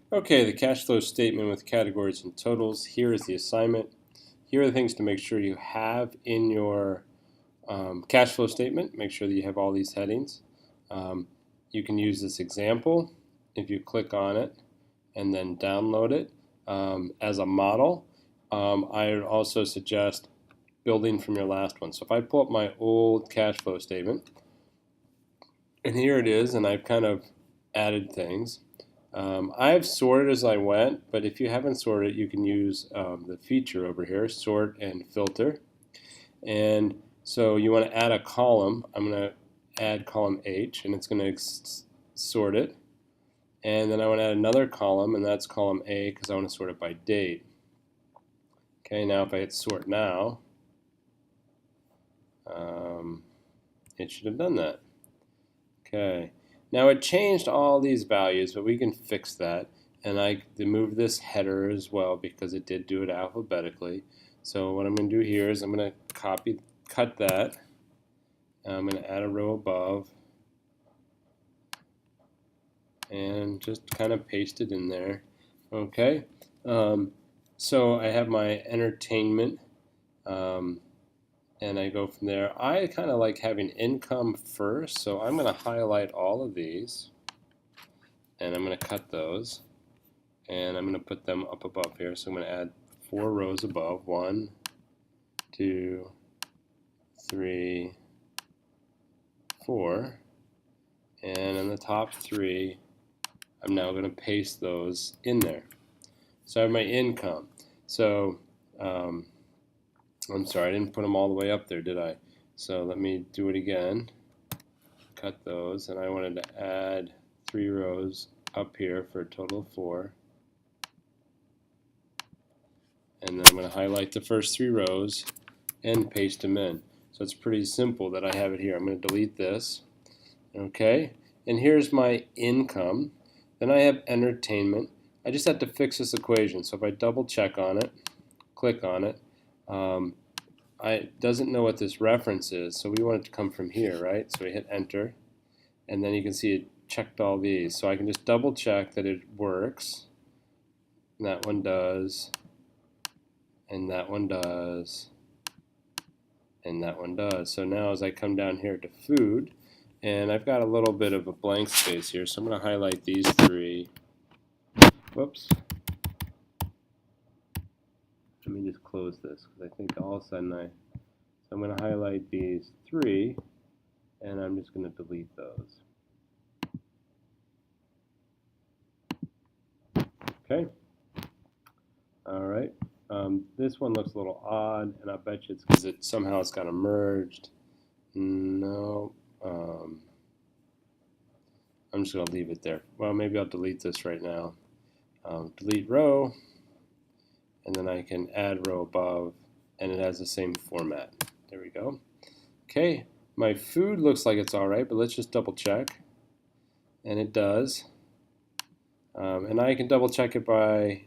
Okay, the cash flow statement with categories and totals. Here is the assignment. Here are the things to make sure you have in your cash flow statement. Make sure that you have all these headings. You can use this example if you click on it and then download it as a model. I would also suggest building from your last one. So if I pull up my old cash flow statement, and here it is, and I've kind of added things. I've sorted as I went, but if you haven't sorted, you can use the feature over here, sort and filter. And so you want to add a column. I'm going to add column H, and it's going to sort it. And then I want to add another column, and that's column A because I want to sort it by date. Okay, now if I hit sort now, it should have done that. Okay, now it changed all these values, but we can fix that. And I moved this header as well because it did do it alphabetically. So what I'm going to do here is I'm going to cut that. I'm going to add a row above and just kind of paste it in there. Okay, so I have my entertainment, and I go from there. I kind of like having income first, so I'm going to highlight all of these, and I'm going to cut those, and I'm going to put them up above here. So I'm going to add 4 rows above. 1, 2, 3, 4, and in the top 3, I'm now going to paste those in there. So I have my income. So I'm sorry, I didn't put them all the way up there, did I? So let me do it again. Cut those, and I wanted to add 3 rows up here for a total of 4. And then I'm going to highlight the first 3 rows and paste them in. So it's pretty simple that I have it here. I'm going to delete this. Okay, and here's my income. Then I have entertainment. I just have to fix this equation. So if I double check on it, click on it, it doesn't know what this reference is, so we want it to come from here, right? So we hit enter, and then you can see it checked all these. So I can just double check that it works. And that one does, and that one does, and that one does. So now as I come down here to food, and I've got a little bit of a blank space here, so I'm going to highlight these 3. Whoops. Let me just close this because I think all of a sudden so I'm going to highlight these 3, and I'm just going to delete those. Okay. All right. This one looks a little odd, and I bet you it's because somehow it's got merged. No. I'm just going to leave it there. Well, maybe I'll delete this right now. Delete row, and then I can add row above, and it has the same format. There we go. Okay, my food looks like it's all right, but let's just double check. And it does. And I can double check it by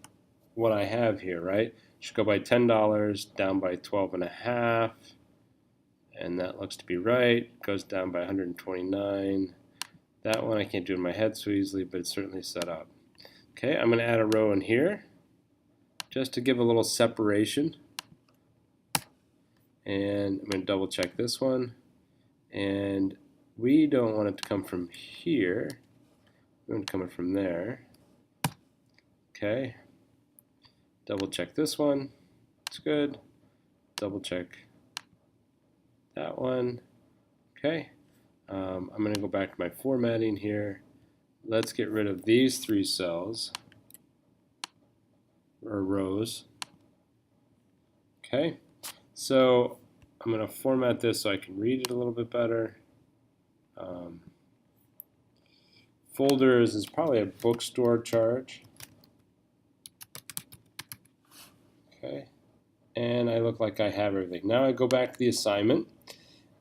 what I have here, right? Should go by $10, down by 12.5, and that looks to be right. Goes down by 129. That one I can't do in my head so easily, but it's certainly set up. Okay, I'm going to add a row in here just to give a little separation. And I'm going to double check this one. And we don't want it to come from here. We want it coming from there. Okay. Double check this one. It's good. Double check that one. Okay. I'm going to go back to my formatting here. Let's get rid of these 3 cells or rows. Okay. So I'm going to format this so I can read it a little bit better. Folders is probably a bookstore charge. Okay. And I look like I have everything. Now I go back to the assignment,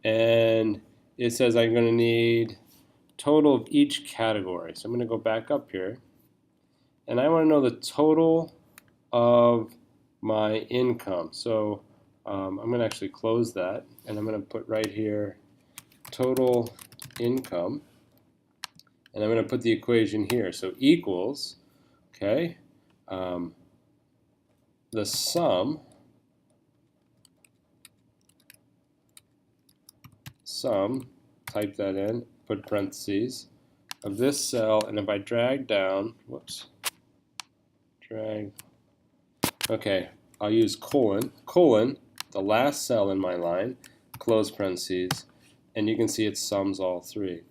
and it says I'm going to need total of each category. So I'm going to go back up here, and I want to know the total of my income. So I'm going to actually close that, and I'm going to put right here total income, and I'm going to put the equation here. So equals, Okay, the sum type that in, put parentheses, of this cell, and if I drag down, okay, I'll use colon, the last cell in my line, close parentheses, and you can see it sums all three.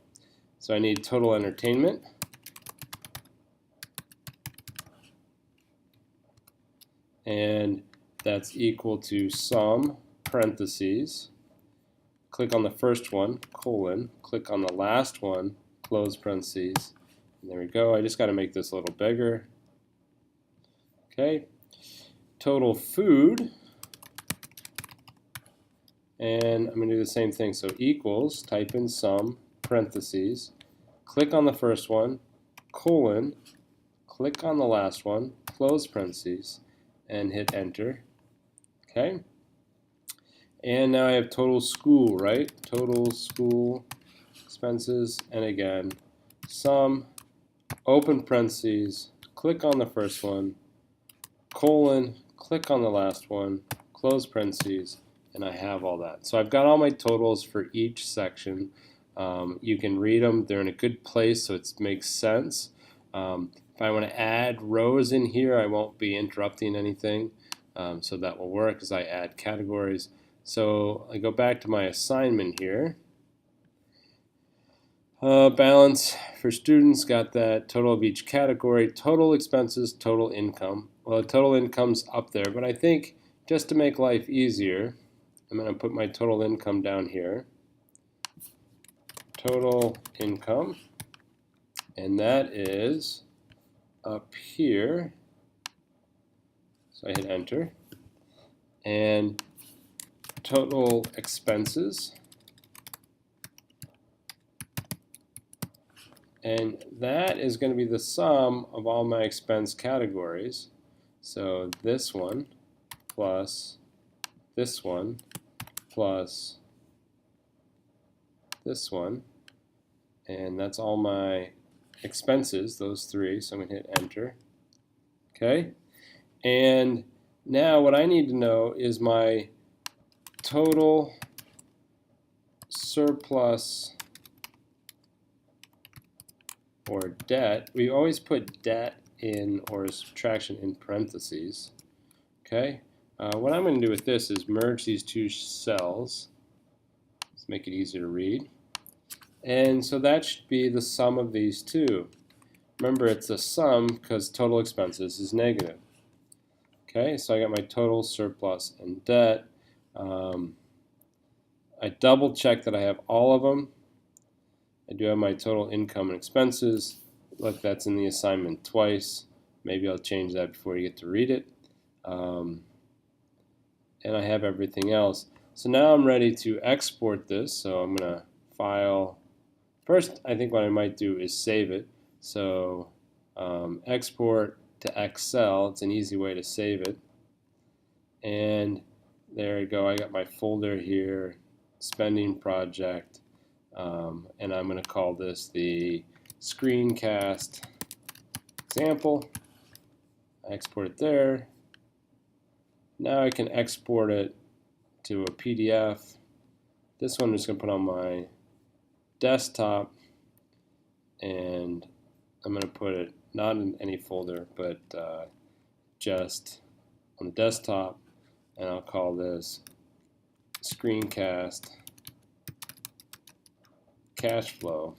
So I need total entertainment, and that's equal to sum, parentheses, click on the first one, colon, click on the last one, close parentheses, and there we go. I just got to make this a little bigger. Okay, total food, and I'm going to do the same thing. So equals, type in sum, parentheses, click on the first one, colon, click on the last one, close parentheses, and hit enter. Okay, and now I have total school, right? Total school expenses, and again, sum, open parentheses, click on the first one, colon, click on the last one, close parentheses, and I have all that. So I've got all my totals for each section. You can read them. They're in a good place, so it makes sense. If I want to add rows in here, I won't be interrupting anything, so that will work as I add categories. So I go back to my assignment here. Balance for students, got that. Total of each category, total expenses, total income. Well, total income's up there, but I think just to make life easier, I'm going to put my total income down here. Total income, and that is up here. So I hit enter. And total expenses, and that is going to be the sum of all my expense categories. So this one plus this one plus this one, and that's all my expenses, those three. So I'm going to hit enter. Okay, and now what I need to know is my total surplus or debt. We always put debt in or subtraction in parentheses. Okay, what I'm going to do with this is merge these two cells. Let's make it easier to read. And so that should be the sum of these two. Remember, it's a sum because total expenses is negative. Okay, so I got my total surplus and debt. I double check that I have all of them. I do have my total income and expenses. Look, that's in the assignment twice. Maybe I'll change that before you get to read it. And I have everything else. So now I'm ready to export this. So I'm going to file. First, I think what I might do is save it. So export to Excel. It's an easy way to save it. And there you go. I got my folder here, spending project. And I'm going to call this the screencast example. I export it there. Now I can export it to a PDF. This one I'm just going to put on my desktop, and I'm going to put it not in any folder, but just on the desktop, and I'll call this screencast cash flow.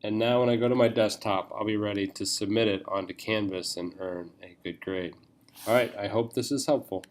And now when I go to my desktop, I'll be ready to submit it onto Canvas and earn a good grade. All right, I hope this is helpful.